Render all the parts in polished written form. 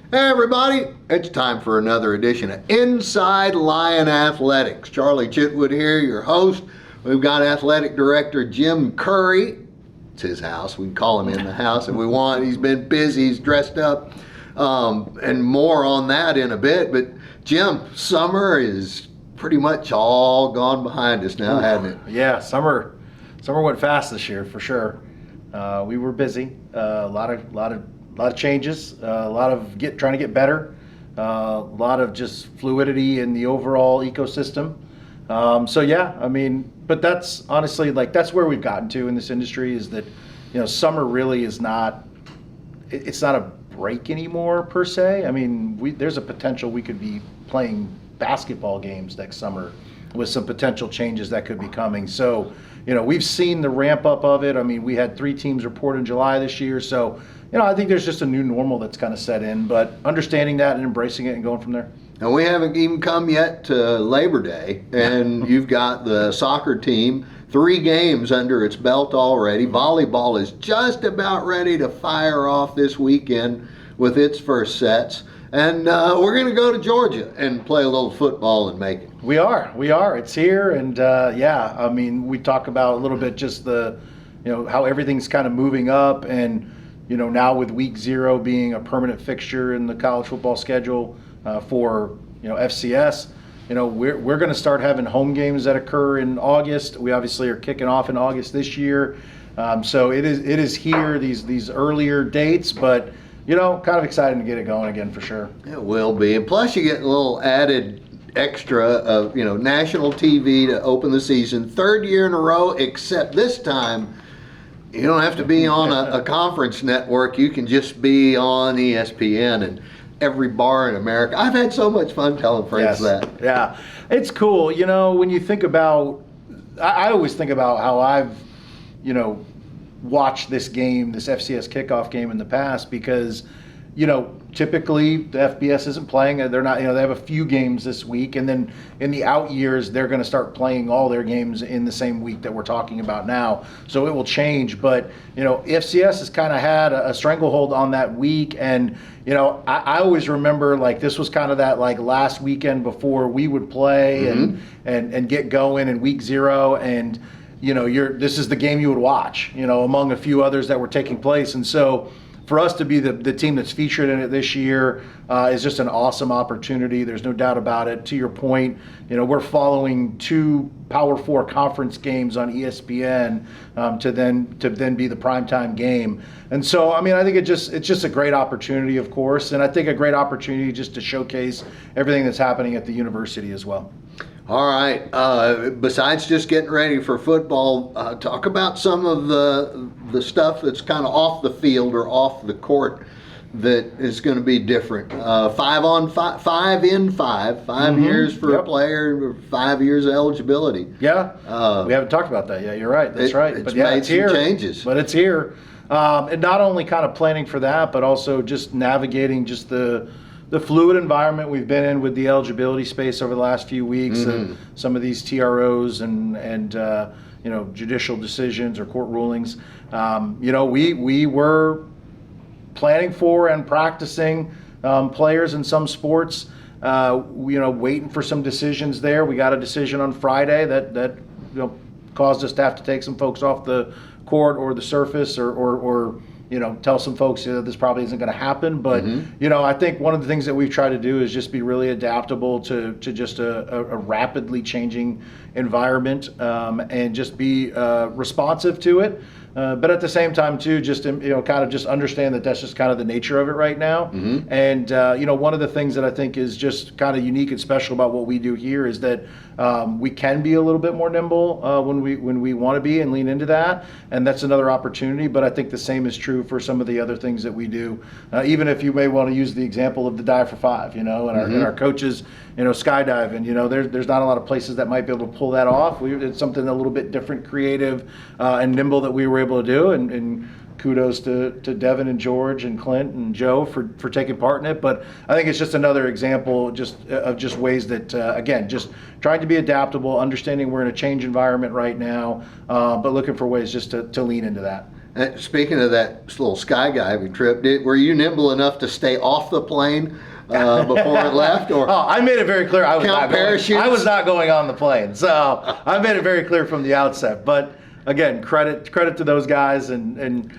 Hey everybody, it's time for another edition of Inside Lion Athletics. Charlie Chitwood here, your host. We've got Athletic Director Jim Curry. It's his house. We can call him in the house if we want. He's been busy, he's dressed up, and more on that in a bit. But Jim, summer is pretty much all gone behind us now, hasn't it? Yeah, summer went fast this year for sure. We were busy. A lot of changes. A lot of trying to get better. A lot of just fluidity in the overall ecosystem. So yeah, I mean, but that's honestly that's where we've gotten to in this industry is that, summer really is not. It's not a break anymore per se. I mean, there's a potential we could be playing basketball games next summer with some potential changes that could be coming. So, we've seen the ramp up of it. I mean, we had 3 teams report in July this year. So, I think there's just a new normal that's kind of set in, but understanding that and embracing it and going from there. And we haven't even come yet to Labor Day, and you've got the soccer team, 3 games under its belt already. Volleyball is just about ready to fire off this weekend with its first sets. And we're going to go to Georgia and play a little football in Macon. We are. It's here, and yeah, I mean, we talk about a little bit just the, how everything's kind of moving up, and now with week 0 being a permanent fixture in the college football schedule for FCS, we're going to start having home games that occur in August. We obviously are kicking off in August this year, so it is here these earlier dates, but. Kind of excited to get it going again for sure. It will be. And plus you get a little added extra of, national TV to open the season. 3rd year in a row, except this time you don't have to be on a conference network. You can just be on ESPN and every bar in America. I've had so much fun telling friends that. Yeah, it's cool. When you think about, I always think about how I've, watch this game, this FCS kickoff game in the past because, typically the FBS isn't playing. They're not, they have a few games this week, and then in the out years they're going to start playing all their games in the same week that we're talking about now. So it will change, but FCS has kind of had a stranglehold on that week, and I always remember this was kind of that last weekend before we would play and get going in week 0, and this is the game you would watch, among a few others that were taking place. And so for us to be the team that's featured in it this year is just an awesome opportunity. There's no doubt about it. To your point, we're following 2 Power 4 conference games on ESPN to then be the primetime game. And so, I mean, I think it's just a great opportunity, of course, and I think a great opportunity just to showcase everything that's happening at the university as well. All right. Besides just getting ready for football, talk about some of the stuff that's kind of off the field or off the court that is going to be different. 5 in 5 years for a player, 5 years of eligibility. Yeah, we haven't talked about that yet. You're right. That's right. But yeah, it's here. Changes. But it's here, and not only kind of planning for that, but also just navigating just the fluid environment we've been in with the eligibility space over the last few weeks, some of these TROs and judicial decisions or court rulings. We were planning for and practicing players in some sports. Waiting for some decisions there. We got a decision on Friday that caused us to have to take some folks off the court or the surface or tell some folks this probably isn't going to happen. But, I think one of the things that we've tried to do is just be really adaptable to just a rapidly changing environment and just be responsive to it. But at the same time, too, just kind of just understand that that's just kind of the nature of it right now. And, one of the things that I think is just kind of unique and special about what we do here is that we can be a little bit more nimble when we want to be and lean into that. And that's another opportunity. But I think the same is true for some of the other things that we do. Even if you may want to use the example of the dive for 5, and our coaches, skydiving, there's not a lot of places that might be able to pull that off. It's something a little bit different, creative, and nimble that we were able to do. And kudos to Devin and George and Clint and Joe for taking part in it. But I think it's just another example of ways that, again, just trying to be adaptable, understanding we're in a change environment right now, but looking for ways just to lean into that. Speaking of that little skydiving trip, were you nimble enough to stay off the plane before it left? Or I made it very clear I was not going on the plane. So I made it very clear from the outset. But again, credit to those guys and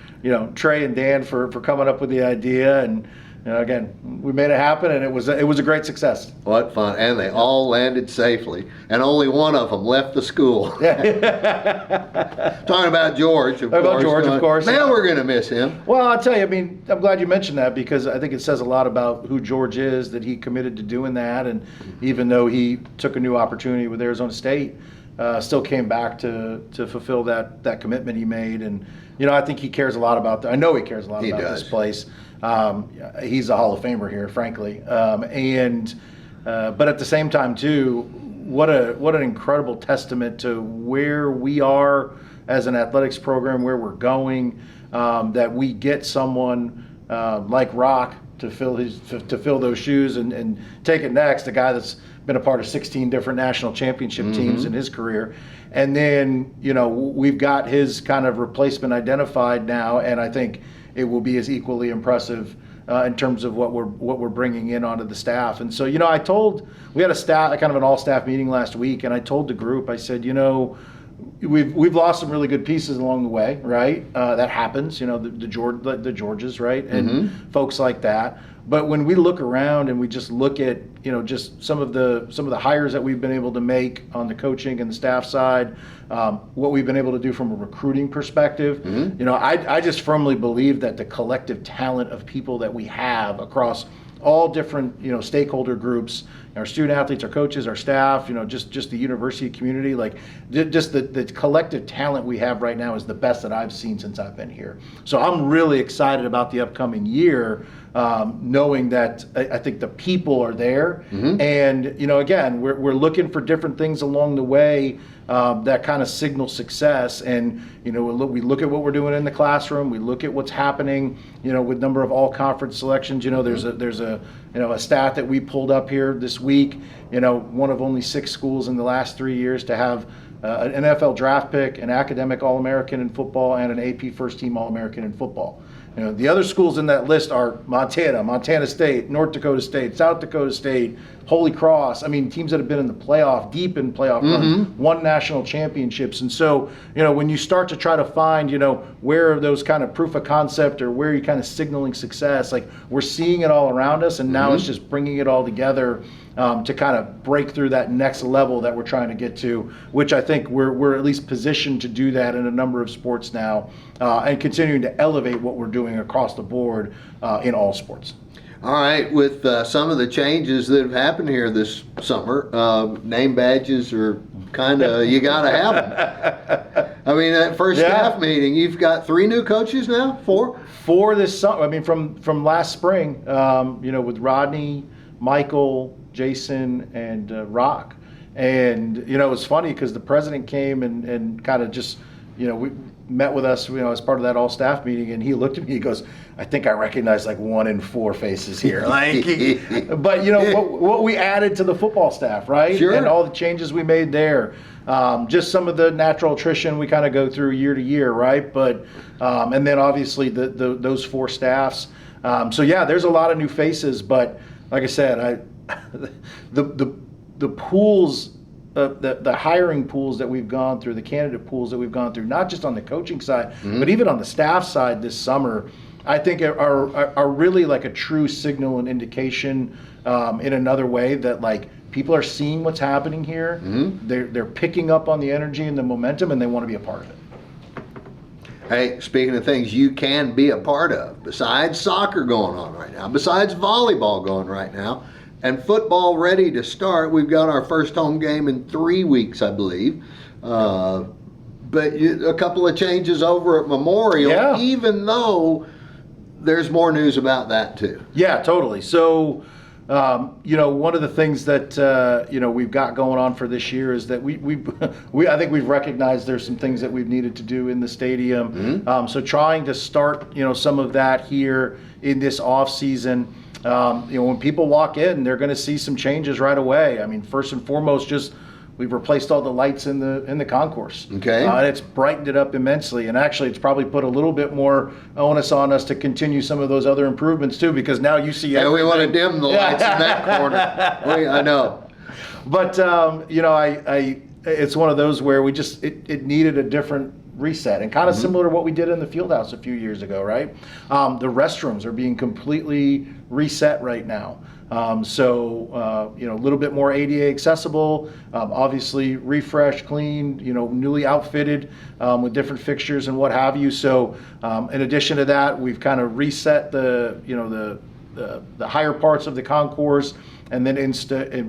Trey and Dan for coming up with the idea, and again, we made it happen, and it was a great success. What fun. And they all landed safely, and only one of them left the school. Talking about George, of course. Man, we're going to miss him. Well, I'll tell you, I'm glad you mentioned that, because I think it says a lot about who George is, that he committed to doing that, and even though he took a new opportunity with Arizona State, still came back to fulfill that commitment he made. And I think he cares a lot about I know he cares a lot about this place. He's a Hall of Famer here, frankly, but at the same time too, what an incredible testament to where we are as an athletics program, where we're going, that we get someone like Rock to fill those shoes and take it next. A guy that's been a part of 16 different national championship teams in his career. And then, we've got his kind of replacement identified now, and I think it will be as equally impressive in terms of what we're bringing in onto the staff. And so, we had kind of an all-staff meeting last week, and I told the group, I said, we've lost some really good pieces along the way, right? That happens, the Georges, right? And folks like that. But when we look around and we just look at, just some of the hires that we've been able to make on the coaching and the staff side, what we've been able to do from a recruiting perspective, I just firmly believe that the collective talent of people that we have across all different, stakeholder groups, our student athletes, our coaches, our staff, just the university community, like just the collective talent we have right now is the best that I've seen since I've been here. So I'm really excited about the upcoming year, knowing that I think the people are there. And, again, we're looking for different things along the way that kind of signal success. And, we look at what we're doing in the classroom. We look at what's happening, with number of all conference selections. There's a stat that we pulled up here this week, one of only 6 schools in the last 3 years to have an NFL draft pick, an academic All-American in football, and an AP first-team All-American in football. The other schools in that list are Montana State, North Dakota State, South Dakota State, Holy Cross. Teams that have been in the playoff, deep in playoff runs, won national championships. And so, when you start to try to find, where are those kind of proof of concept, or where are you kind of signaling success, like we're seeing it all around us, and now it's just bringing it all together to kind of break through that next level that we're trying to get to, which I think we're at least positioned to do that in a number of sports now, and continuing to elevate what we're doing across the board in all sports. All right, with some of the changes that have happened here this summer, name badges are kind of, you got to have them. That first staff meeting, you've got 3 new coaches now? 4? 4 this summer. From last spring, with Rodney, Michael, Jason, and Rock. And, it was funny because the president came and kind of just, we met with us, as part of that all-staff meeting, and he looked at me, he goes, I think I recognize like 1 in 4 faces here. But, what we added to the football staff, right? Sure. And all the changes we made there. Just some of the natural attrition we kind of go through year to year, right? But, and then obviously those 4 staffs. There's a lot of new faces, but like I said, the pools, the hiring pools that we've gone through, the candidate pools that we've gone through, not just on the coaching side, but even on the staff side this summer, I think are really like a true signal and indication in another way that like people are seeing what's happening here. They're picking up on the energy and the momentum, and they want to be a part of it. Hey, speaking of things you can be a part of, besides soccer going on right now, besides volleyball going right now, and football ready to start, we've got our first home game in 3 weeks, I believe. But a couple of changes over at Memorial, even though there's more news about that too. Yeah, totally. So, one of the things that we've got going on for this year is that I think we've recognized there's some things that we've needed to do in the stadium. So trying to start some of that here in this off season. When people walk in, they're going to see some changes right away. First and foremost, just We've replaced all the lights in the concourse. Okay. And it's brightened it up immensely. And actually, it's probably put a little bit more onus on us to continue some of those other improvements too, because now you see Yeah, we want to dim the lights in that corner. I know. But it's one of those where we just it needed a different reset, and kind of similar to what we did in the field house a few years ago, right? The restrooms are being completely reset right now. So a little bit more ADA accessible, obviously refreshed, clean, newly outfitted with different fixtures and what have you. So in addition to that, we've kind of reset the higher parts of the concourse, and then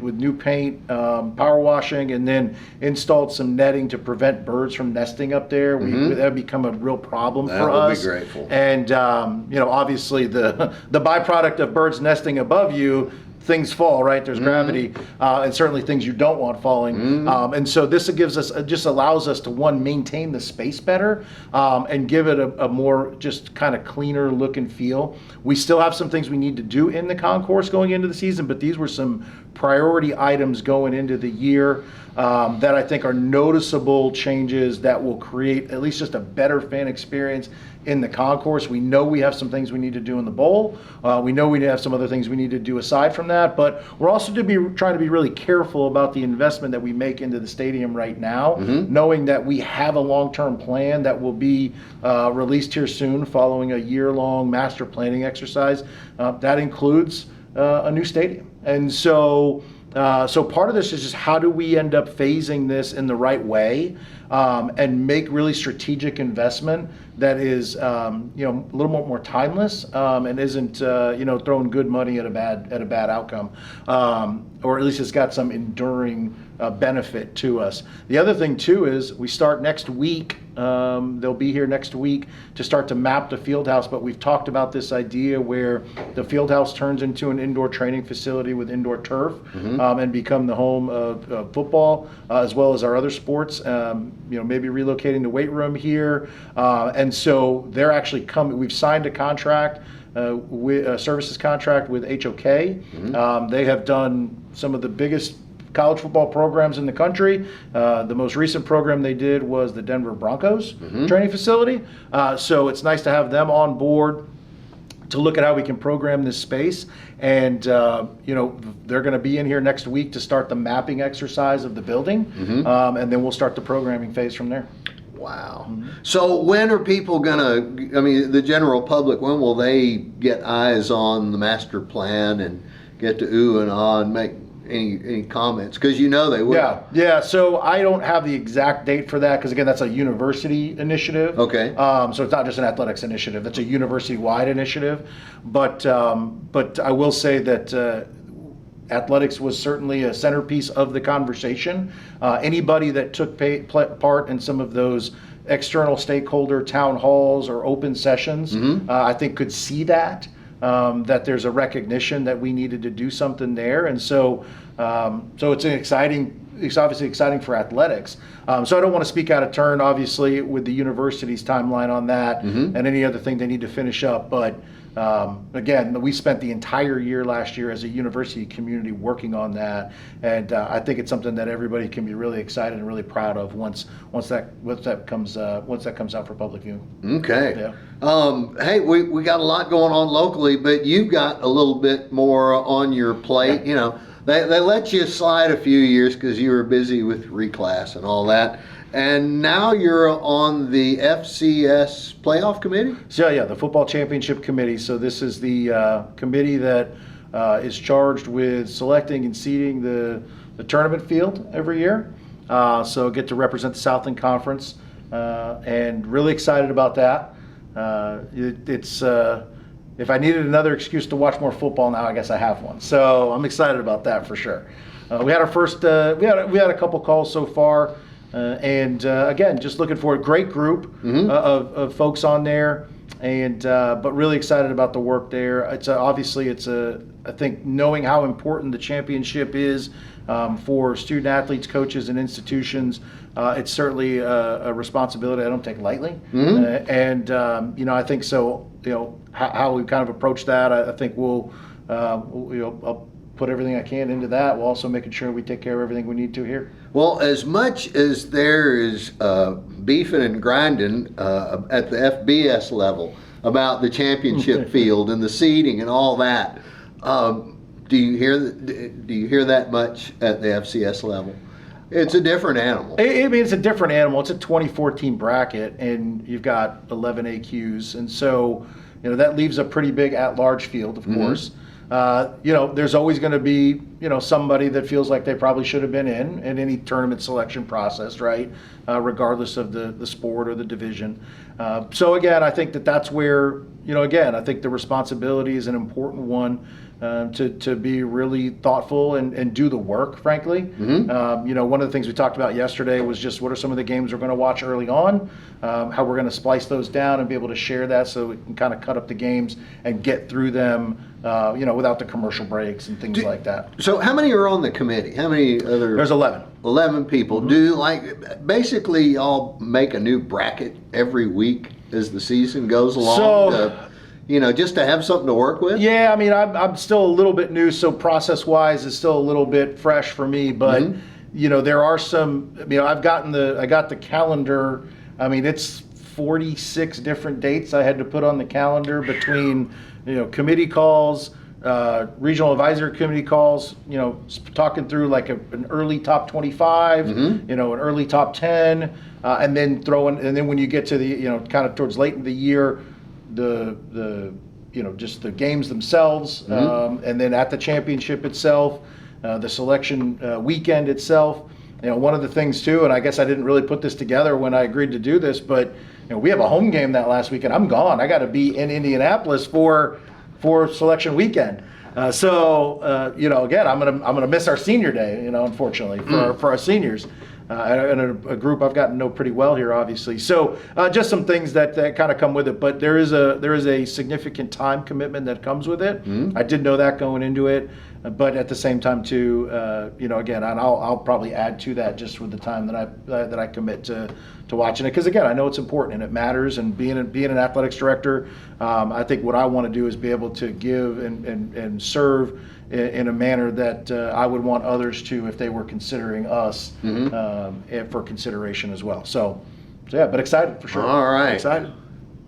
with new paint, power washing, and then installed some netting to prevent birds from nesting up there. That would become a real problem for us. That would be grateful. And obviously the byproduct of birds nesting above you, things fall, right? There's gravity, and certainly things you don't want falling. And so this just allows us to, one, maintain the space better, and give it a more just kind of cleaner look and feel. We still have some things we need to do in the concourse going into the season, but these were some priority items going into the year that I think are noticeable changes that will create at least just a better fan experience in the concourse. We know we have some things we need to do in the bowl. We know we have some other things we need to do aside from that, but we're also trying to be really careful about the investment that we make into the stadium right now, knowing that we have a long-term plan that will be released here soon following a year-long master planning exercise. That includes a new stadium. And so part of this is just how do we end up phasing this in the right way, and make really strategic investment that is a little more timeless, and isn't throwing good money at a bad outcome, or at least it's got some enduring benefit to us. The other thing too is we start next week. They'll be here next week to start to map the field house, but we've talked about this idea where the field house turns into an indoor training facility with indoor turf, and become the home of football, as well as our other sports. Maybe relocating the weight room here, and so they're actually coming. We've signed a contract, with a services contract with HOK. They have done some of the biggest college football programs in the country. The most recent program they did was the Denver Broncos training facility. So it's nice to have them on board to look at how we can program this space. And they're going to be in here next week to start the mapping exercise of the building, and then we'll start the programming phase from there. Wow. So when are people the general public, when will they get eyes on the master plan and get to ooh and ah and make any comments? Because they will. Yeah. So I don't have the exact date for that, because again, that's a university initiative. Okay. So it's not just an athletics initiative; it's a university-wide initiative. But I will say that athletics was certainly a centerpiece of the conversation. Anybody that took part in some of those external stakeholder town halls or open sessions, I think could see that there's a recognition that we needed to do something there. And so it's obviously exciting for athletics. So I don't want to speak out of turn, obviously, with the university's timeline on that, and any other thing they need to finish up. But again, we spent the entire year last year as a university community working on that, and I think it's something that everybody can be really excited and really proud of once that comes out for public view. Okay. Yeah. Hey, we got a lot going on locally, but you've got a little bit more on your plate. They let you slide a few years because you were busy with reclass and all that. And now you're on the FCS playoff committee? So yeah, the football championship committee. So this is the committee that is charged with selecting and seeding the tournament field every year. So I get to represent the Southland Conference, and really excited about that. It's if I needed another excuse to watch more football now, I guess I have one. So I'm excited about that for sure. We had our first, we had a couple calls so far. And again, just looking for a great group of folks on there, and but really excited about the work there. It's I think knowing how important the championship is for student athletes, coaches, and institutions, it's certainly a responsibility I don't take lightly. And I think so. How we kind of approach that, I think I'll put everything I can into that, while also making sure we take care of everything we need to here. Well, as much as there is beefing and grinding at the FBS level about the championship field and the seeding and all that, do you hear that much at the FCS level? It's a different animal. I mean, it's a different animal. It's a 2014 bracket, and you've got 11 AQs, and so that leaves a pretty big at-large field, of course. There's always going to be, somebody that feels like they probably should have been in any tournament selection process, right? Regardless of the sport or the division. So again, I think that's where, I think the responsibility is an important one. To be really thoughtful and do the work, frankly. One of the things we talked about yesterday was just what are some of the games we're going to watch early on, how we're going to splice those down and be able to share that so we can kind of cut up the games and get through them, without the commercial breaks and things like that. So how many are on the committee? How many other? There's 11. 11 people. Do basically y'all make a new bracket every week as the season goes along? Just to have something to work with? Yeah, I mean, I'm still a little bit new, so process-wise, it's still a little bit fresh for me. But there are some. I got the calendar. I mean, it's 46 different dates I had to put on the calendar between committee calls, regional advisory committee calls. Talking through like an early top 25, an early top 10, and then when you get to the kind of towards late in the year. Just the games themselves, and then at the championship itself, the selection weekend itself. One of the things too, and I guess I didn't really put this together when I agreed to do this, but we have a home game that last weekend. I'm gone. I got to be in Indianapolis for selection weekend. Again, I'm gonna miss our senior day. Unfortunately for our seniors. And a group I've gotten to know pretty well here, obviously. So just some things that kind of come with it, but there is a significant time commitment that comes with it. I did know that going into it, but at the same time too, again, and I'll probably add to that just with the time that I commit to watching it, because again, I know it's important and it matters. And being an athletics director, I think what I want to do is be able to give and serve in a manner that I would want others to if they were considering us for consideration as well. So yeah, but excited for sure. All right. Excited.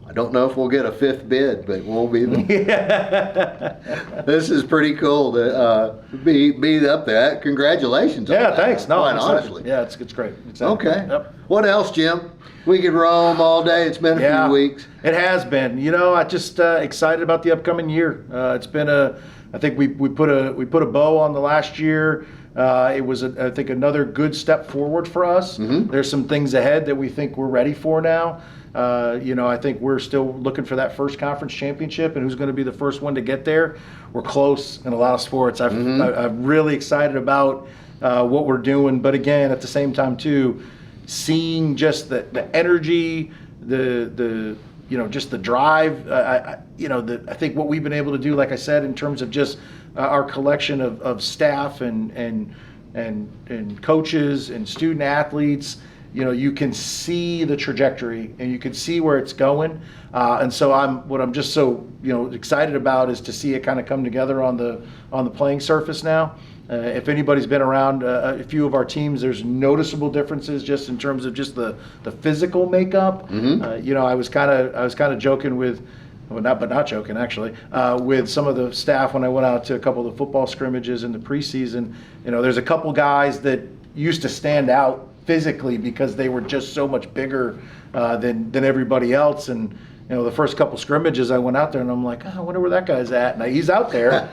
I don't know if we'll get a fifth bid, but we'll be there. This is pretty cool to be up there. Congratulations. Yeah, on that, thanks. No, quite I'm honestly. Yeah, it's great. Excited. Okay. Yep. What else, Jim? We could roam all day. It's been a few weeks. It has been. I just excited about the upcoming year. It's been I think we put a bow on the last year. It was I think another good step forward for us. There's some things ahead that we think we're ready for now. I think we're still looking for that first conference championship and who's going to be the first one to get there. We're close in a lot of sports. I'm really excited about what we're doing, but again, at the same time too, seeing just the energy, just the drive. I think what we've been able to do, like I said, in terms of just our collection of staff and coaches and student athletes. You can see the trajectory and you can see where it's going. And so what I'm just so excited about is to see it kind of come together on the playing surface now. If anybody's been around a few of our teams, there's noticeable differences just in terms of just the physical makeup. I was kind of joking with, not joking actually, with some of the staff when I went out to a couple of the football scrimmages in the preseason. There's a couple guys that used to stand out physically because they were just so much bigger than everybody else. And the first couple scrimmages I went out there and I'm like, I wonder where that guy's at. And he's out there.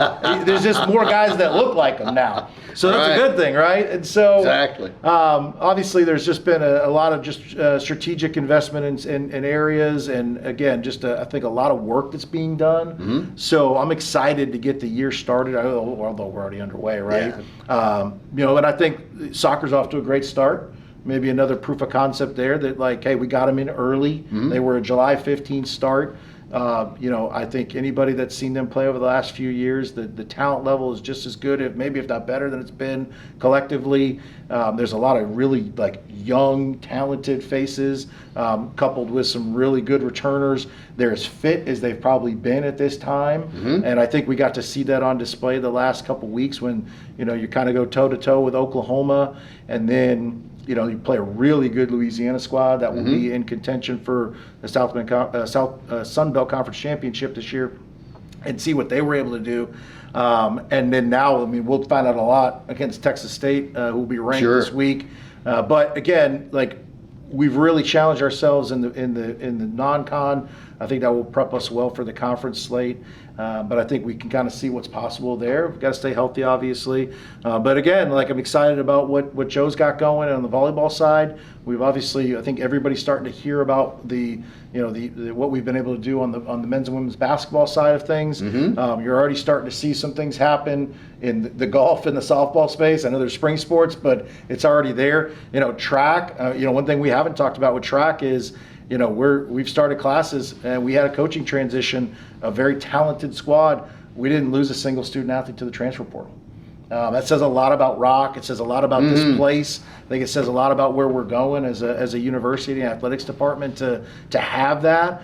There's just more guys that look like him now. So that's a good thing, right? And so exactly. Obviously there's just been a lot of just strategic investment in areas. And again, just I think a lot of work that's being done. So I'm excited to get the year started, although we're already underway, right? Yeah. And I think soccer's off to a great start. Maybe another proof of concept there that hey, we got them in early. They were a July 15th start. I think anybody that's seen them play over the last few years, the talent level is just as good, if not better than it's been collectively. There's a lot of really young, talented faces, coupled with some really good returners. They're as fit as they've probably been at this time, and I think we got to see that on display the last couple weeks when you kind of go toe to toe with Oklahoma, and then you play a really good Louisiana squad that will be in contention for the Sun Belt Conference Championship this year, and see what they were able to do. And then now, we'll find out a lot against Texas State, who will be ranked this week. But again, we've really challenged ourselves in the non-con. I think that will prep us well for the conference slate. But I think we can kind of see what's possible there. We've got to stay healthy, obviously. But again, I'm excited about what Joe's got going on the volleyball side. We've obviously, I think everybody's starting to hear about the what we've been able to do on the men's and women's basketball side of things. You're already starting to see some things happen in the golf and the softball space. I know there's spring sports, but it's already there. Track. One thing we haven't talked about with track is we've started classes and we had a coaching transition, a very talented squad. We didn't lose a single student athlete to the transfer portal. That says a lot about Rock. It says a lot about this place. I think it says a lot about where we're going as a university and athletics department to have that.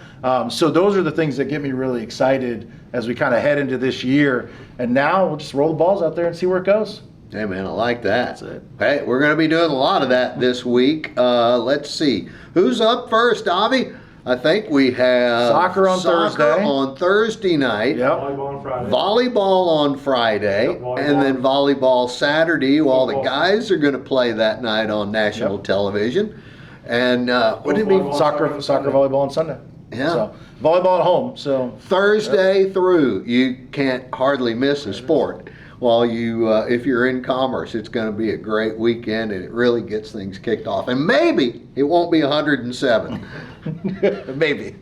So those are the things that get me really excited as we kind of head into this year. And now we'll just roll the balls out there and see where it goes. Hey, man, I like that. That's it. Hey, we're going to be doing a lot of that this week. Let's see. Who's up first, Avi? I think we have soccer on Thursday night. Yep. Volleyball on Friday. Volleyball on Friday. Yep, volleyball. And then volleyball Saturday. While the Football. Guys are going to play that night on national television. And what did we? Soccer, volleyball on Sunday. Yeah. So, volleyball at home. So Thursday through, you can't hardly miss a sport. While if you're in commerce, it's going to be a great weekend, and it really gets things kicked off. And maybe it won't be 107. Maybe.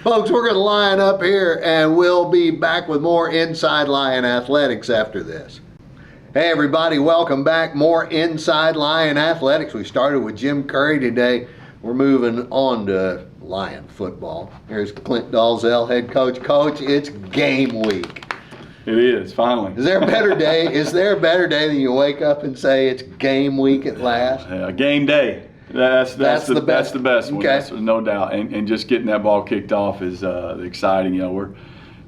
Folks, we're going to line up here, and we'll be back with more Inside Lion Athletics after this. Hey, everybody, welcome back. More Inside Lion Athletics. We started with Jim Curry today. We're moving on to Lion football. Here's Clint Dolezel, head coach. Coach, it's game week. It is, finally. Is there a better day? Is there a better day than you wake up and say it's game week at last? Game day. That's the best one. Okay. That's no doubt. And just getting that ball kicked off is exciting.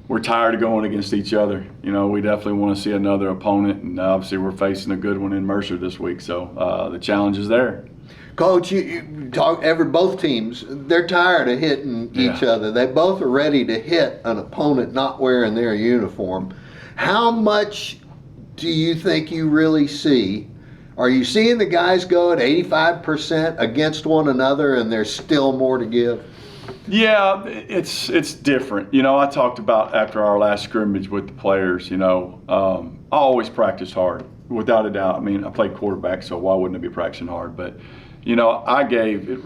We're tired of going against each other. We definitely want to see another opponent, and obviously we're facing a good one in Mercer this week. So the challenge is there. Coach, you talk both teams. They're tired of hitting each other. They both are ready to hit an opponent not wearing their uniform. How much do you think you really see? Are you seeing the guys go at 85% against one another, and there's still more to give? Yeah, it's different. I talked about after our last scrimmage with the players. I always practice hard, without a doubt. I played quarterback, so why wouldn't I be practicing hard? But I gave it,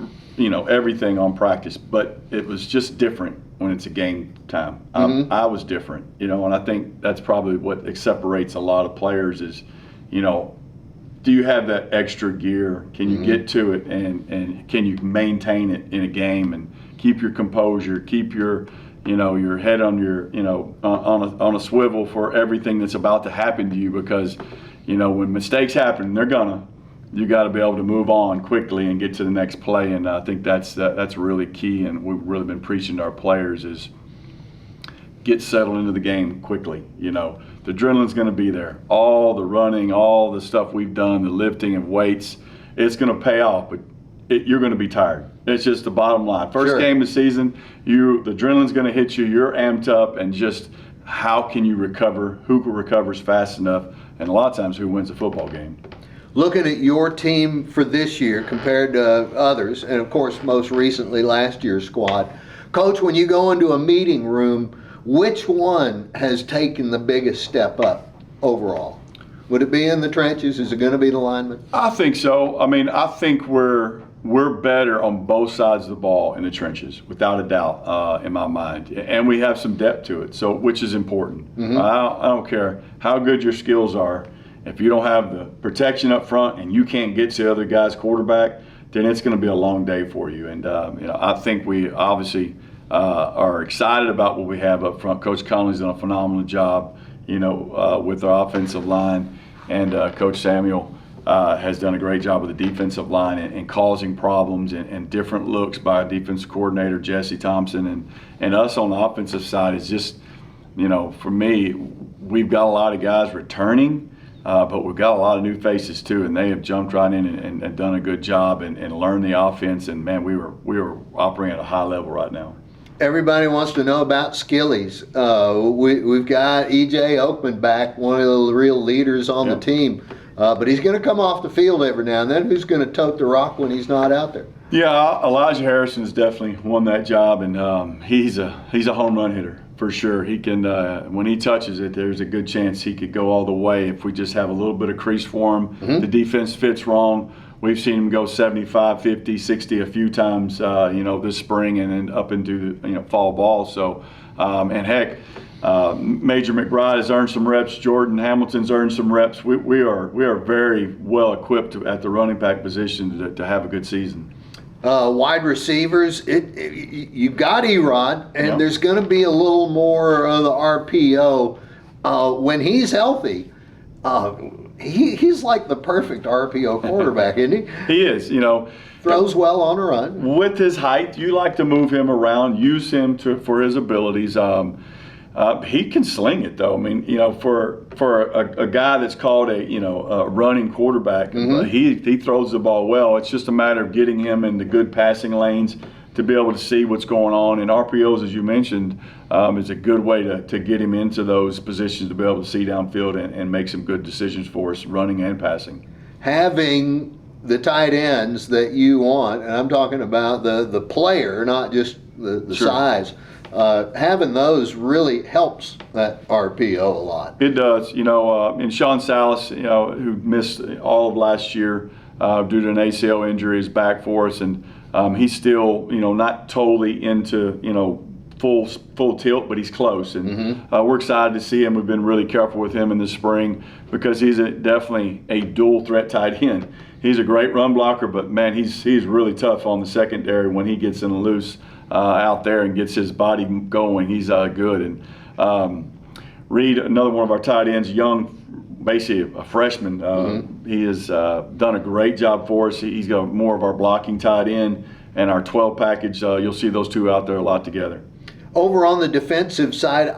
everything on practice, but it was just different when it's a game time. I was different, and I think that's probably what separates a lot of players is, do you have that extra gear? Can you get to it, and can you maintain it in a game and keep your composure, keep your your head on your on a swivel for everything that's about to happen to you, because when mistakes happen, you got to be able to move on quickly and get to the next play. And I think that's really key, and we've really been preaching to our players is get settled into the game quickly. The adrenaline's going to be there. All the running, all the stuff we've done, the lifting of weights, it's going to pay off, but you're going to be tired. It's just the bottom line. First game of the season, the adrenaline's going to hit you. You're amped up, and just how can you recover? Who recovers fast enough? And a lot of times, who wins the football game? Looking at your team for this year compared to others, and of course most recently last year's squad, Coach, when you go into a meeting room, which one has taken the biggest step up overall? Would it be in the trenches? Is it going to be the linemen? I think so. I think we're better on both sides of the ball in the trenches, without a doubt, in my mind. And we have some depth to it, which is important. I don't care how good your skills are. If you don't have the protection up front and you can't get to the other guy's quarterback, then it's going to be a long day for you. And I think we obviously are excited about what we have up front. Coach Conley's done a phenomenal job, with our offensive line, and Coach Samuel has done a great job with the defensive line and causing problems and different looks by our defense coordinator, Jesse Thompson, and us on the offensive side is just, for me, we've got a lot of guys returning, but we've got a lot of new faces too, and they have jumped right in and done a good job and learned the offense, and man, we were operating at a high level right now. Everybody wants to know about Skillies. We've got E.J. Oakman back, one of the real leaders on the team. But he's going to come off the field every now and then. Who's going to tote the rock when he's not out there? Yeah, Elijah Harrison's definitely won that job, and he's a home run hitter for sure. He can, when he touches it, there's a good chance he could go all the way if we just have a little bit of crease for him. Mm-hmm. The defense fits wrong. We've seen him go 75, 50, 60 a few times, this spring and then up into the fall ball. So, and heck, Major McBride has earned some reps. Jordan Hamilton's earned some reps. We are very well equipped at the running back position to have a good season. Wide receivers, you've got Erod, and there's going to be a little more of the RPO when he's healthy. He's like the perfect RPO quarterback, isn't he? He is, Throws well on a run. With his height, you like to move him around, use him for his abilities. He can sling it though. I mean, for a guy that's called a running quarterback, mm-hmm. He throws the ball well. It's just a matter of getting him into good passing lanes to be able to see what's going on. And RPOs, as you mentioned, is a good way to get him into those positions to be able to see downfield and make some good decisions for us, running and passing. Having the tight ends that you want, and I'm talking about the player, not just the sure. size. Having those really helps that RPO a lot. It does, and Sean Salas, who missed all of last year due to an ACL injury, is back for us, and he's still, not totally into, full tilt, but he's close, and mm-hmm. We're excited to see him. We've been really careful with him in the spring because he's definitely a dual threat tight end. He's a great run blocker, but man, he's really tough on the secondary when he gets in loose. Out there and gets his body going. He's good. And Reed, another one of our tight ends, young, basically a freshman, mm-hmm. he has done a great job for us. He's got more of our blocking tight end and our 12 package. You'll see those two out there a lot together. Over on the defensive side,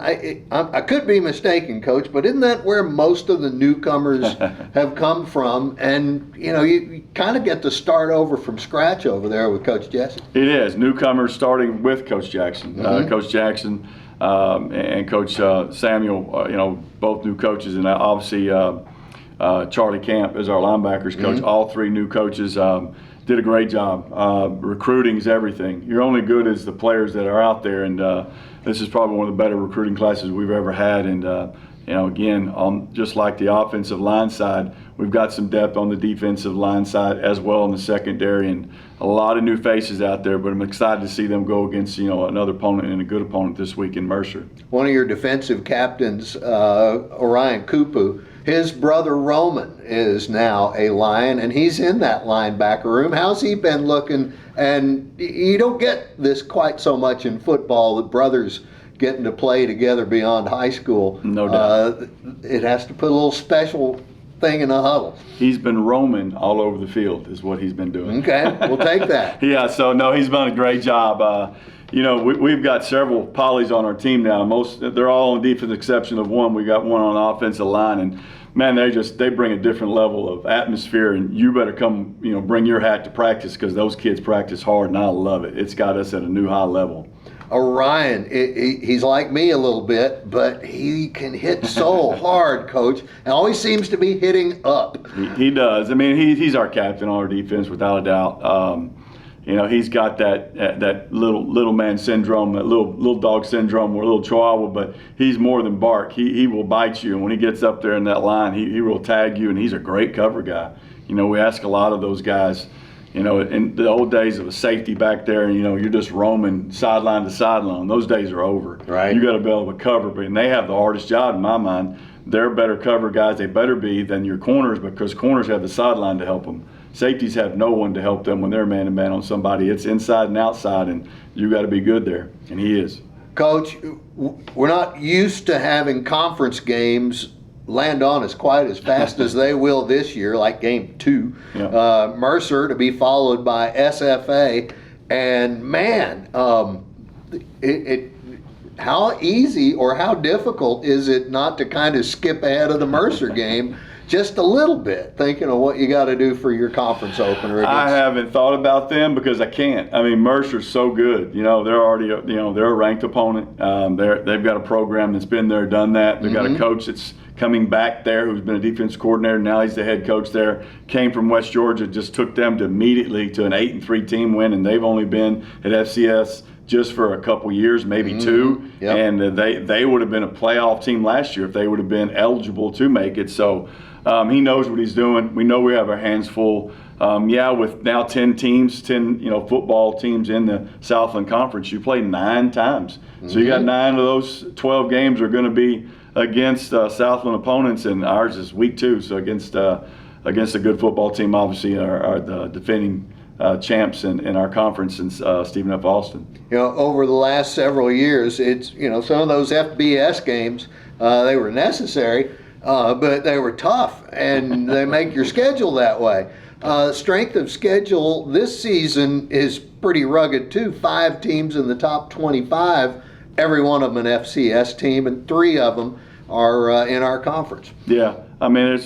I could be mistaken, Coach, but isn't that where most of the newcomers have come from? And, you kind of get to start over from scratch over there with Coach Jesse. It is. Newcomers starting with Coach Jackson. Mm-hmm. Coach Jackson and Coach Samuel, both new coaches. And obviously Charlie Camp is our linebackers coach. Mm-hmm. All three new coaches did a great job. Recruiting is everything. You're only good as the players that are out there, and this is probably one of the better recruiting classes we've ever had. And again, just like the offensive line side, we've got some depth on the defensive line side as well in the secondary, and a lot of new faces out there. But I'm excited to see them go against another opponent and a good opponent this week in Mercer. One of your defensive captains, Orion Kupu. His brother Roman is now a Lion, and he's in that linebacker room. How's he been looking? And you don't get this quite so much in football, that brothers getting to play together beyond high school. No doubt. It has to put a little special thing in the huddle. He's been roaming all over the field is what he's been doing. Okay, we'll take that. Yeah, so no, he's done a great job. We've got several polys on our team now. They're all on defense, exception of one. We got one on the offensive line, and man, they bring a different level of atmosphere. And you better come, bring your hat to practice because those kids practice hard, and I love it. It's got us at a new high level. Orion, he's like me a little bit, but he can hit so hard, Coach, and always seems to be hitting up. He does. I mean, he's our captain on our defense without a doubt. He's got that little man syndrome, that little dog syndrome, or little chihuahua, but he's more than bark. He will bite you, and when he gets up there in that line, he will tag you, and he's a great cover guy. We ask a lot of those guys. In the old days of a safety back there, you're just roaming sideline to sideline. Those days are over. Right. You got to be able to cover, and they have the hardest job in my mind. They're better cover guys. They better be than your corners because corners have the sideline to help them. safeties have no one to help them when they're man-to-man on somebody. It's inside and outside, and you got to be good there, and he is. Coach, we're not used to having conference games land on us quite as fast as they will this year, like game 2. Yeah. Mercer to be followed by SFA, and man, how easy or how difficult is it not to kind of skip ahead of the Mercer game just a little bit, thinking of what you got to do for your conference opener? I haven't thought about them because I can't. I mean, Mercer's so good. You know, they're already, they're a ranked opponent. They've got a program that's been there, done that. They've got a coach that's coming back there who's been a defense coordinator. Now he's the head coach there. Came from West Georgia, just took them to immediately to an 8-3 team win, and they've only been at FCS just for a couple years, maybe 2. Yep. And they would have been a playoff team last year if they would have been eligible to make it. So he knows what he's doing. We know we have our hands full. With now 10 teams, 10 football teams in the Southland Conference, you play 9 times. So you got 9 of those 12 games are going to be against Southland opponents, and ours is week 2. So against a good football team, obviously are the defending champs in our conference, and Stephen F. Austin. Over the last several years, it's some of those FBS games they were necessary, but they were tough, and they make your schedule that way. Strength of schedule this season is pretty rugged too. 5 teams in the top 25, every one of them an FCS team, and 3 of them are in our conference. Yeah, I mean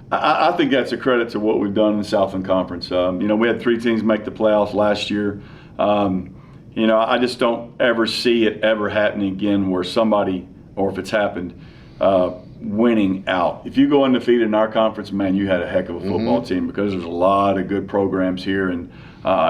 I think that's a credit to what we've done in the Southland Conference. We had 3 teams make the playoffs last year. I just don't ever see it ever happening again where somebody, or if it's happened, winning out. If you go undefeated in our conference, man, you had a heck of a football team, because there's a lot of good programs here, and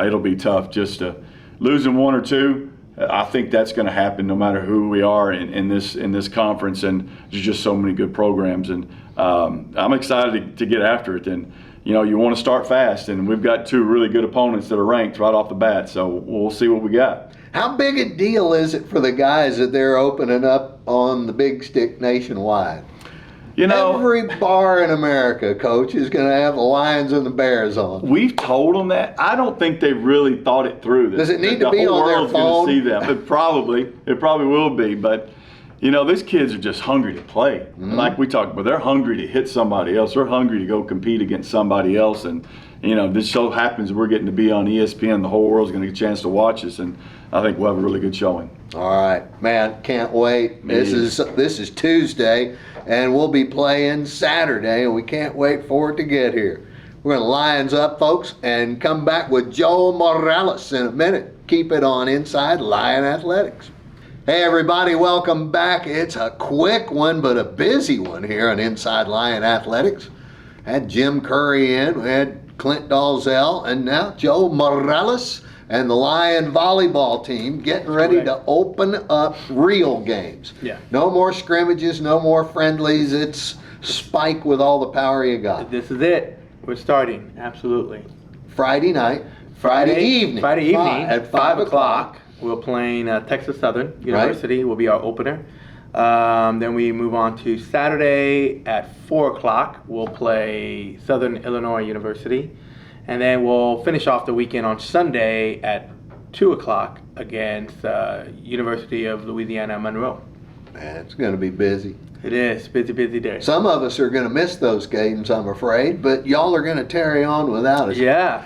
it'll be tough just to losing 1 or 2. I think that's going to happen no matter who we are in this conference, and there's just so many good programs, and I'm excited to get after it. And you want to start fast, and we've got 2 really good opponents that are ranked right off the bat, so we'll see what we got. How big a deal is it for the guys that they're opening up on the Big Stick nationwide? Every bar in America, Coach, is going to have the Lions and the Bears on. We've told them that. I don't think they've really thought it through. Does it need to be on their phone? The whole world's going to see them. It probably will be. But, these kids are just hungry to play. Like we talked about, they're hungry to hit somebody else. They're hungry to go compete against somebody else. And, this so happens we're getting to be on ESPN. The whole world's going to get a chance to watch us. And I think we'll have a really good showing. All right, man, can't wait. This is Tuesday, and we'll be playing Saturday, and we can't wait for it to get here. We're going to Lions up, folks, and come back with Joe Morales in a minute. Keep it on Inside Lion Athletics. Hey, everybody, welcome back. It's a quick one, but a busy one here on Inside Lion Athletics. Had Jim Curry in, we had Clint Dolezel, and now Joe Morales and the Lion volleyball team getting ready to open up real games. Yeah. No more scrimmages, no more friendlies. It's spike with all the power you got. This is it. We're starting. Absolutely. Friday night. Friday evening. At 5 o'clock. We're playing Texas Southern University. Will be our opener. Then we move on to Saturday at 4 o'clock. We'll play Southern Illinois University. And then we'll finish off the weekend on Sunday at 2 o'clock against University of Louisiana Monroe. Man, it's going to be busy. It is. Busy day. Some of us are going to miss those games, I'm afraid, but y'all are going to carry on without us. Yeah.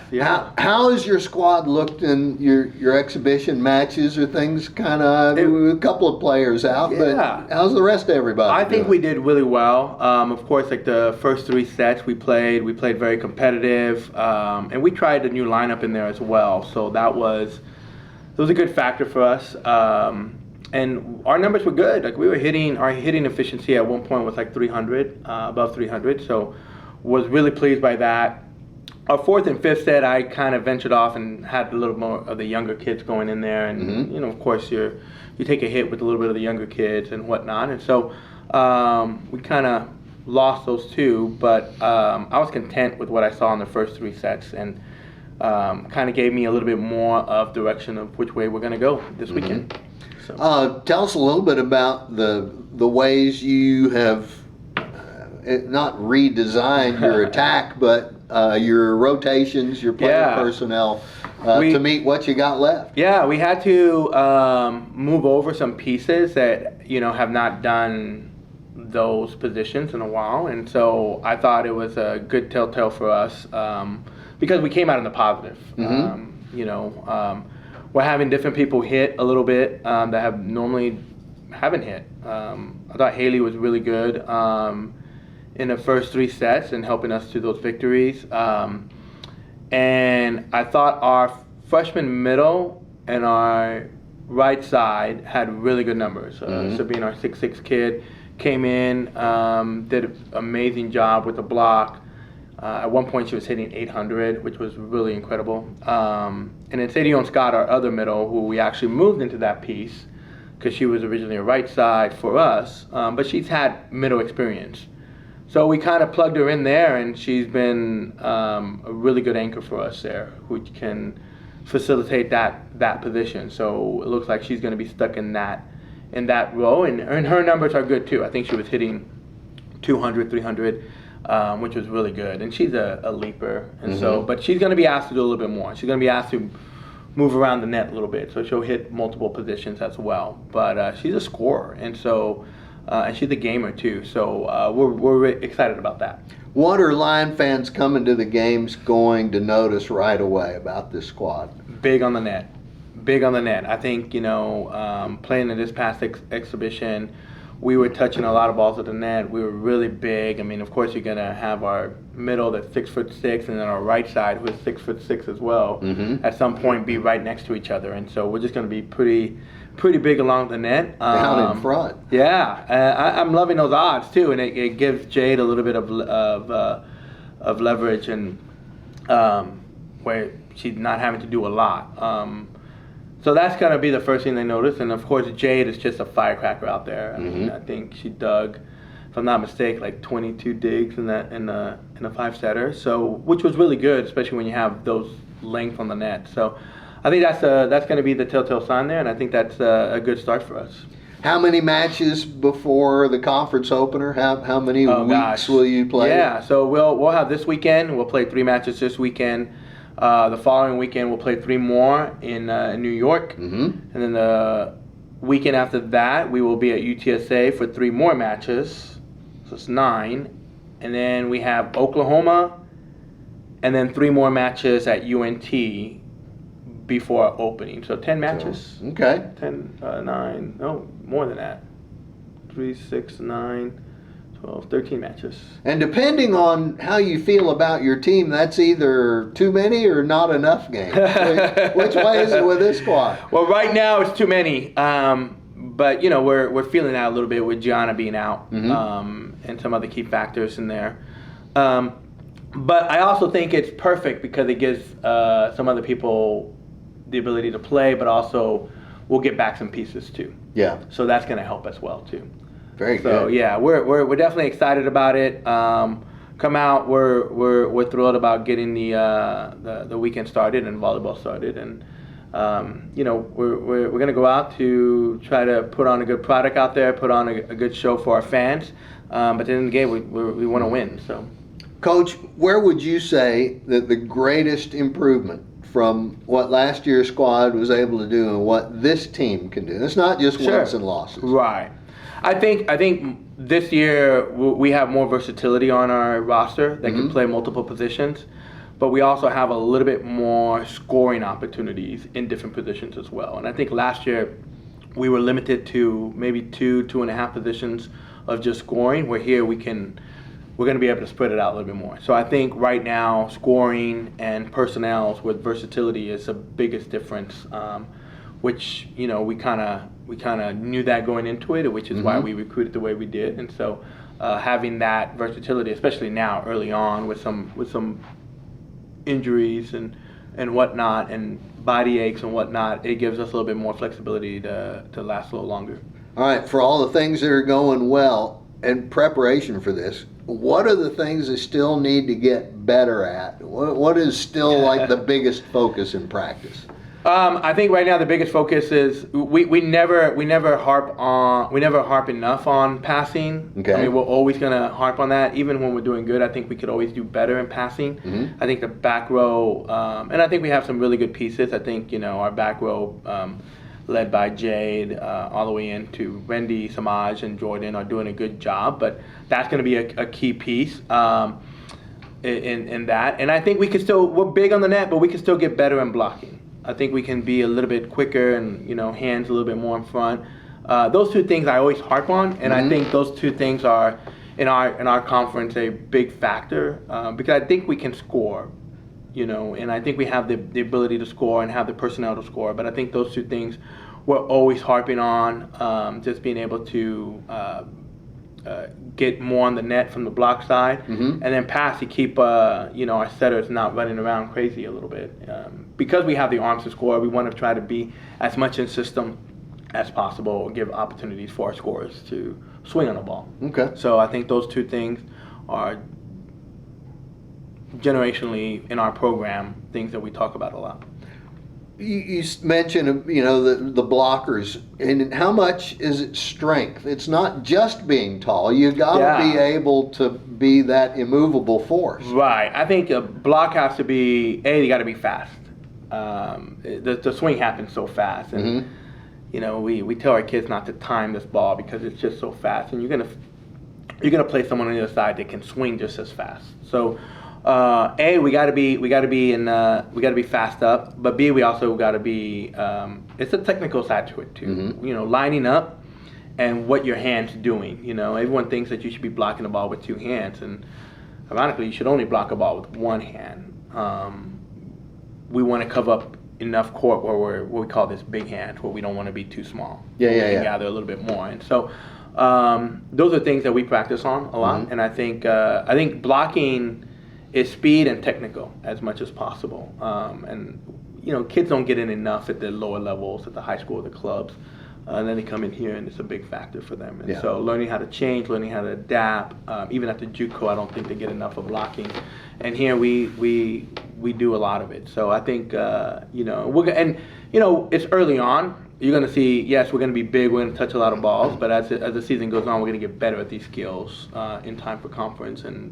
How has your squad looked in your exhibition matches or things? Kind of a couple of players out, but how's the rest of everybody I think doing? we did really well. Of course, like the first 3 sets we played very competitive, and we tried a new lineup in there as well. So that was a good factor for us. And our numbers were good. Like our hitting efficiency at one point was like 300, above 300. So was really pleased by that. Our 4th and 5th set, I kind of ventured off and had a little more of the younger kids going in there. And of course, you take a hit with a little bit of the younger kids and whatnot. And so we kind of lost those 2, but I was content with what I saw in the first 3 sets, and kind of gave me a little bit more of direction of which way we're going to go this weekend. So. Tell us a little bit about the ways you have not redesigned your attack, but your rotations, your player Yeah. personnel We- to meet what you got left. Yeah, we had to move over some pieces that have not done those positions in a while, and so I thought it was a good telltale for us because we came out in the positive. We're having different people hit a little bit that have normally haven't hit. I thought Haley was really good in the first 3 sets and helping us to those victories. And I thought our freshman middle and our right side had really good numbers. Sabine, our 6'6" kid, came in, did an amazing job with the block. At one point she was hitting 800, which was really incredible. And then Sadion Scott, our other middle, who we actually moved into that piece because she was originally a right side for us, but she's had middle experience. So we kind of plugged her in there, and she's been a really good anchor for us there, who can facilitate that position. So it looks like she's going to be stuck in that role, and her numbers are good too. I think she was hitting 200, 300, which was really good. And she's a leaper, and so but she's going to be asked to do a little bit more. She's going to be asked to move around the net a little bit, so she'll hit multiple positions as well. But she's a scorer, and so. And she's a gamer too, so we're excited about that. What are Lion fans coming to the games going to notice right away about this squad? Big on the net. I think playing in this past exhibition, we were touching a lot of balls at the net. We were really big. I mean, of course, you're gonna have our middle that's 6'6", and then our right side who is 6'6" as well. At some point, be right next to each other, and so we're just gonna be pretty big along the net. Down in front. Yeah, I'm loving those odds too, and it gives Jade a little bit of leverage, and where she's not having to do a lot. So that's gonna be the first thing they notice, and of course Jade is just a firecracker out there. I mean, I think she dug, if I'm not mistaken, like 22 digs in a 5-setter. So which was really good, especially when you have those length on the net. So I think that's going to be the telltale sign there, and I think that's a good start for us. How many matches before the conference opener? How many weeks will you play? Yeah, so we'll have this weekend. We'll play 3 matches this weekend. The following weekend we'll play 3 more in New York, and then the weekend after that we will be at UTSA for 3 more matches. So it's 9, and then we have Oklahoma, and then 3 more matches at UNT. Before opening, so 10 matches. So, okay. 10, 9, no, more than that. 3, 6, 9, 12, 13 matches. And depending on how you feel about your team, that's either too many or not enough games. Which way is it with this squad? Well, right now it's too many. But we're feeling that a little bit with Gianna being out, and some other key factors in there. But I also think it's perfect because it gives some other people the ability to play, but also we'll get back some pieces too. Yeah. So that's going to help as well too. Very good. So yeah, we're definitely excited about it. Come out, we're thrilled about getting the weekend started and volleyball started, and we're going to go out to try to put on a good product out there, put on a good show for our fans. But at the end of the game, we want to win. So, Coach, where would you say that the greatest improvement from what last year's squad was able to do and what this team can do? It's not just wins and losses. Right. I think this year we have more versatility on our roster that can play multiple positions, but we also have a little bit more scoring opportunities in different positions as well. And I think last year we were limited to maybe 2.5 positions of just scoring, where here we're going to be able to spread it out a little bit more. So I think right now scoring and personnels with versatility is the biggest difference, which we kind of knew that going into it, which is why we recruited the way we did. And so having that versatility, especially now early on with some injuries and whatnot and body aches and whatnot, it gives us a little bit more flexibility to last a little longer. All right, for all the things that are going well in preparation for this, what are the things that still need to get better at? What is still like the biggest focus in practice? I think right now the biggest focus is we never harp enough on passing. Okay. I mean, we're always gonna harp on that. Even when we're doing good, I think we could always do better in passing. I think the back row, and I think we have some really good pieces. I think our back row, led by Jade, all the way into Wendy, Samaj, and Jordan are doing a good job. But that's gonna be a key piece. In that, and I think we're big on the net, but we can still get better in blocking. I think we can be a little bit quicker and hands a little bit more in front. Those two things I always harp on, and I think those two things are in our conference a big factor because I think we can score, and I think we have the ability to score and have the personnel to score. But I think those two things we're always harping on, just being able to get more on the net from the block side, and then pass to keep our setters not running around crazy a little bit. Because we have the arms to score, we want to try to be as much in system as possible, or give opportunities for our scorers to swing on the ball. Okay. So I think those two things are generationally in our program things that we talk about a lot. You mentioned, the blockers, and how much is it strength? It's not just being tall. You got to be able to be that immovable force. Right. I think a block has to be, you got to be fast. The swing happens so fast, and we tell our kids not to time this ball because it's just so fast, and you're gonna play someone on the other side that can swing just as fast. So. We gotta be fast up, but B, we also gotta be. It's a technical side to it too. Lining up and what your hands doing. Everyone thinks that you should be blocking the ball with two hands, and ironically, you should only block a ball with one hand. We want to cover up enough court where we're what we call this big hand, where we don't want to be too small. We can gather a little bit more, and so those are things that we practice on a lot. And I think blocking is speed and technical as much as possible. And kids don't get in enough at the lower levels, at the high school, the clubs. And then they come in here and it's a big factor for them. And so learning how to change, learning how to adapt, even at the JUCO, I don't think they get enough of blocking. And here we do a lot of it. So I think, it's early on. You're going to see, yes, we're going to be big, we're going to touch a lot of balls, but as the season goes on, we're going to get better at these skills in time for conference and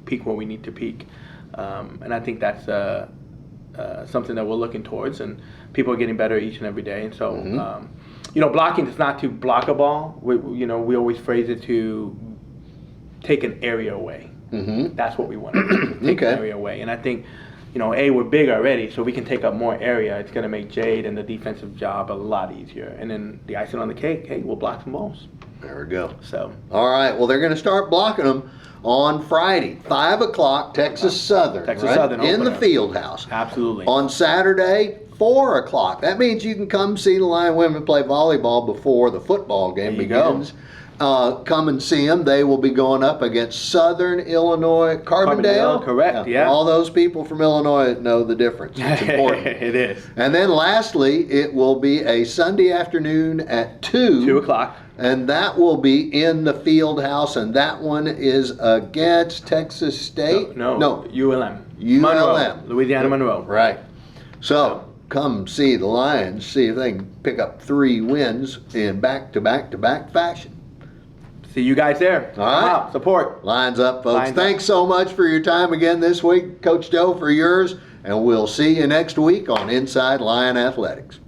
peak where we need to peak. And I think that's something that we're looking towards, and people are getting better each and every day. And so, blocking is not to block a ball. We always phrase it to take an area away. That's what we want to do, take an area away. And I think, we're big already, so we can take up more area. It's going to make Jade and the defensive job a lot easier. And then the icing on the cake, we'll block some balls. There we go. So. All right, well, they're going to start blocking them on Friday, 5 o'clock, Texas Southern, in the field house. Absolutely. On Saturday, 4 o'clock. That means you can come see the Lion women play volleyball before the football game begins. Come and see them. They will be going up against Southern Illinois, Carbondale. Correct, yeah. All those people from Illinois know the difference. It's important. It is. And then lastly, it will be a Sunday afternoon at 2 o'clock. And that will be in the field house, and that one is against Texas State? No. ULM. Monroe. Louisiana Monroe. Right. So come see the Lions, see if they can pick up 3 wins in back-to-back-to-back fashion. See you guys there. All right. Come out, support. Lines up, folks. Lines Thanks so much for your time again this week, Coach Joe, for yours, and we'll see you next week on Inside Lion Athletics.